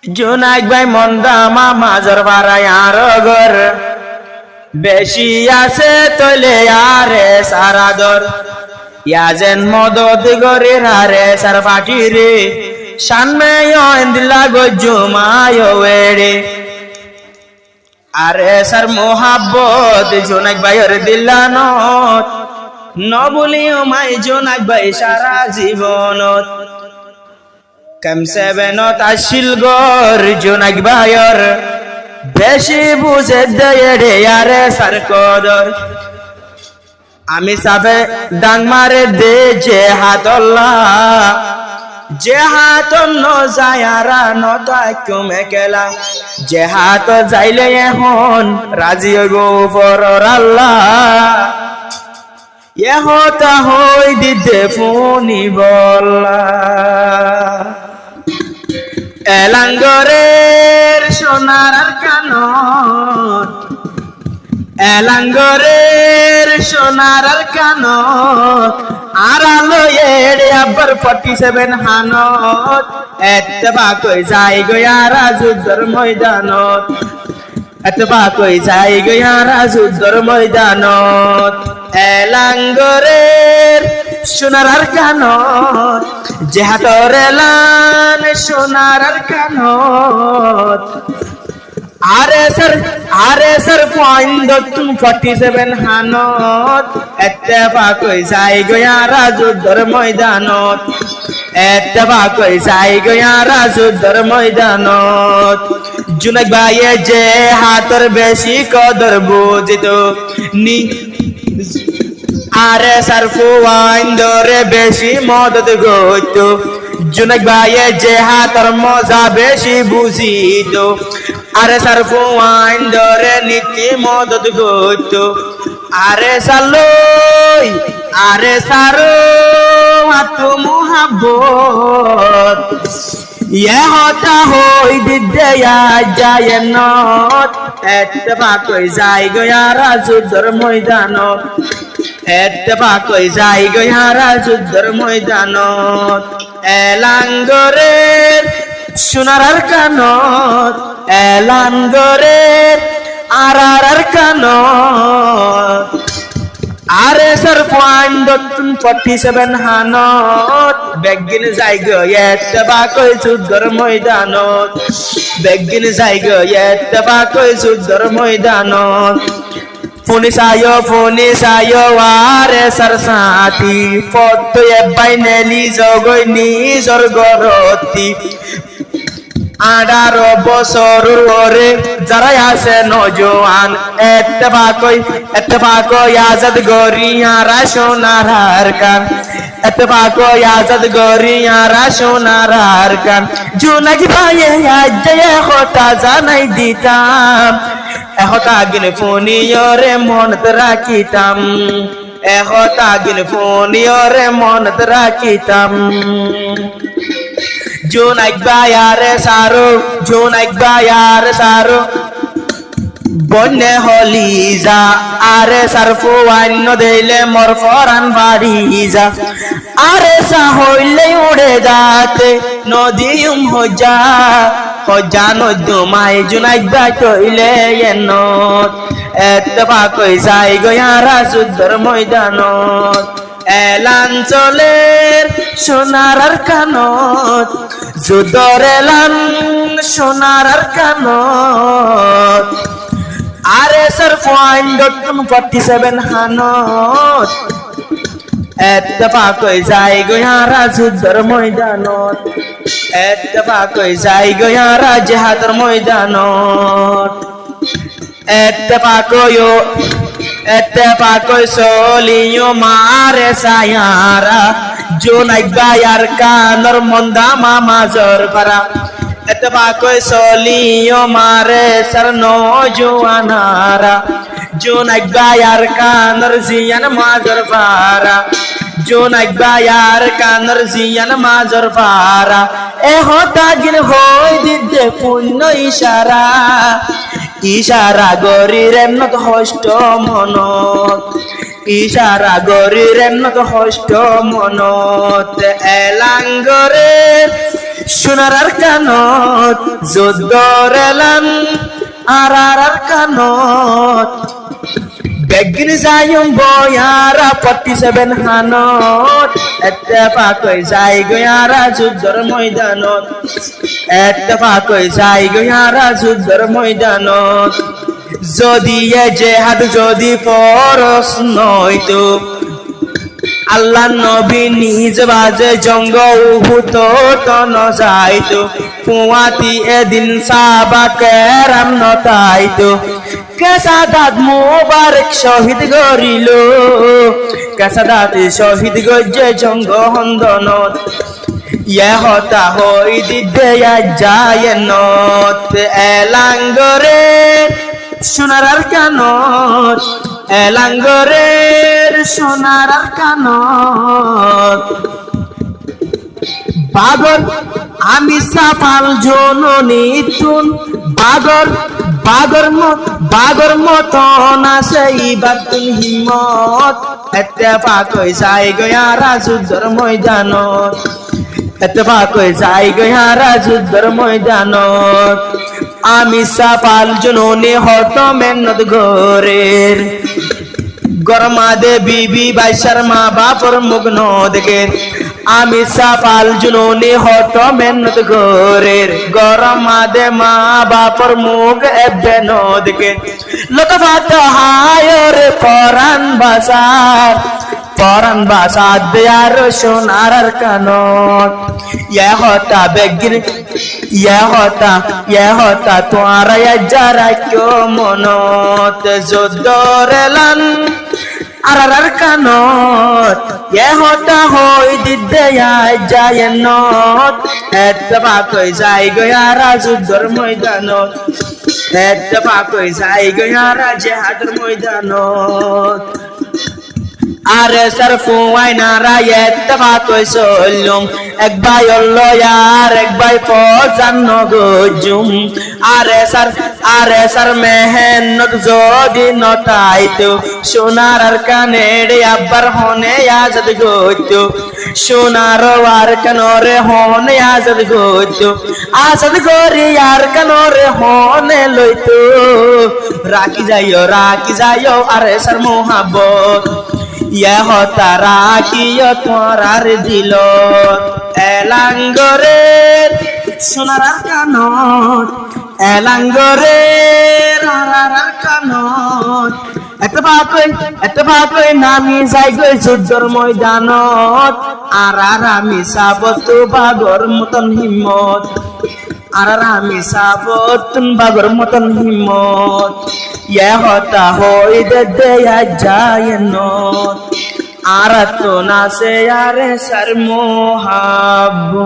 জোনাক ভাই মন্দামা মাজর পাড়ায় আর ঘর বেশি আছে তলে আরে সারা দর ইয়াজেন মদত গরে হারে সার পাটি রে সানমে ইন্দিলা গজুমায় ওয়েড়ে আরে সার মোহাব্বত জোনাক ভাইয়ের দিলানত নবলিও মাই জোনাক ভাই সারা জীবনত কেম সেভেনত আসিল গর জোনাক ভাইয়ের বেশি বুঝে দেড়ে আরে সার কদর আমি সাফে ডাং মারে দে যে হাতল্লা যে হাত ন যায়ারা নতা কমে কেলা যে হাত যাইলে এখন রাজি হইব পরর আল্লাহ এহতা হই দিতে ফোনি বল্লা এলাঙ্গরের সোনার কানন এলাঙ্গরের সোনার কানন আড়ালো এড়ে আবার 47 হানত এতবা কই যাই গয়ারা যুদ্ধর ময়দানত এতবা কই যাই গয়ারা যুদ্ধর ময়দানত এলাঙ্গরের সোনার কানন জেহাতর এলান সোনার কানন আরে স্যার পয়েন্ট 47 হানত এতবা কই যাই গয়ারা যুদ্ধর ময়দানত এতবা কই যাই গয়ারা যুদ্ধর ময়দানত জুনাক ভাইয়ে যে হাতর বেশি কদর বুঝিত নি আরে স্যার পয়েন্টরে বেশি মদত গইত জুনাক ভাইয়ে যে হাতর মজা বেশি বুঝিত আরে সার ফুয়াইন ধরে নীতি মদত গইত আরে সালই আরে সারো আত মোহাব্বত ইয়ে হতা হই দিদেয়া যায় নত এতবা কই যাই গয়ারা যুদ্ধর ময়দানত এতবা কই যাই গয়ারা যুদ্ধর ময়দানত এলাঙ্গরের সোনার কানত এলাঙ্গরের আর কানত আরে স্যার পয়েন্ট 47 হানত বেগিন যাই গেতবা কই যুদ্ধর ময়দানত বেগিন যাই গেতবা কই যুদ্ধর ময়দানত ফোনি সায়ো আরে সার সাথী পত্ত এবাই নেলি জগই নিজর গরতি 18 বছর ওরে যারা আছে নজওয়ান এতবা কই আজাদ গরিয়ারা সোনার কান এতবা কই আজাদ গরিয়ারা সোনার কান জুনাক ভাইয়ে আজ হতা জানাই দিতাম এহতা গিন ফোনিয়রে মনত রাখিতাম এহতা গিন ফোনিয়রে মনত রাখিতাম জোনাক ভাইয়ারে সারো বন্যে হলি যা আরে সারফু আন্য দিলে মোর ফরান বাড়ি যা আরে সা হইলে উড়ে যাতে নদীম হজা নদুমাই জোনাক ভাই কইলে এনত এতবা কই যাই গয়ারা যুদ্ধর ময়দানত এলাঞ্চলের সোনার কানত যুদ্ধর এলান সোনার কানত আরে স্যার পয়েন্ট 47 হানত এতবা কই যাই গয়ারা যুদ্ধর ময়দানত এতবা কই যাই গয়ারা জেহাদের ময়দানত এতবা কই সলিও মারে সায়ারা জোনাক ভাইয়ার কানর মন্দামা মাজর পারা এতবা কই সলিও মারে সার নজওয়ানারা জোনাক ভাইয়ার কানর জিয়ান মাজর পারা জোনাক ভাইয়ার কানর জিয়ান মাজর পারা এহতা গিন হই দিতে পুণ্য ইশারা গরিরেন নত হষ্ট মনত ইশারা গরিরেন নত হষ্ট মনত এলাঙ্গরের সোনার কানত যুদ্ধর এলান আর কানত বেগিন যাইম বয়ারা 47 হানত এত্তেফাক হয়ে যাই গয়ারা যুদ্ধর ময়দানত এত্তেফাক হয়ে যাই গয়ারা যুদ্ধর ময়দানত যদি এ জেহাদ যদি ফরজ নয়তো আল্লাহ নবী নিজ বাজে জঙ্গ উহুদ তন যাইতো ফুয়াতি এদিন সাহাবা কেরাম নতাইতো কেসাদাত মুবারক শহীদ গরিল কেসাদাত শহীদ গজ্জে জঙ্গ হন্দনত ইয়া হতা হই দিদে জায়নত এলাঙ্গরে সোনার কানত এলাঙ্গরের সোনার কানত বাগর আমি সাফাল জননী তুন বাগর মতন আছে ইবাতুল হিম্মত এত্তেফাক হয়ে যায় গয়ারা যুদ্ধর ময়দানত এত্তেফাক হয়ে যায় গয়ারা যুদ্ধর ময়দানত আমি সাফাল জননী হত মেহনত গরের গরমাদে বিবি বাইশার মা বাপর মুখ নদকে আমি সাফাল জননী হত মেহনত গরের গরমাদে মা বাপর মুখ এবে নদকে লতফাত হায়র পরান বাসার দেয়ার সোনার কানত ইয়া হতা তোয়ারা যারা কেউ মনত যুদ্ধর এলান আর কানত ইয়া হতা হই দিদে জায়নত এত্তেফাক হয়ে যায় গয়ারা যুদ্ধর ময়দানত এত্তেফাক হয়ে যায় গয়ারা জিহাদের ময়দানত আরে সরফু আইনারা এত্তেফাক হয়ে চললুম এক ভাই আর এক ভাই ফজান নগজুম আরে সার মেহনত যদি নটাইতো সোনার আর কানেড়ে আব্বার হনে আজাদ গইতো সোনার আর কানরে হনে আজাদ গইতো আজাদ গরি আর কানরে হনে লইতো রাখি যাইও আরে সার মোহাব্বত ইয়া হতা রাখিও তোরার দিল এলাঙ্গরের সোনার কানত এলাঙ্গরের কানত এত্তেফাক নামি যাই গই যুদ্ধর ময়দানত আর আমি সাবত বাগর মতন হিম্মত আর আমি সাবত বাগর মতন হিম্মত ইয়া হতা হই দে জায়নত আর তো না সে আরে সর মোহাব্বত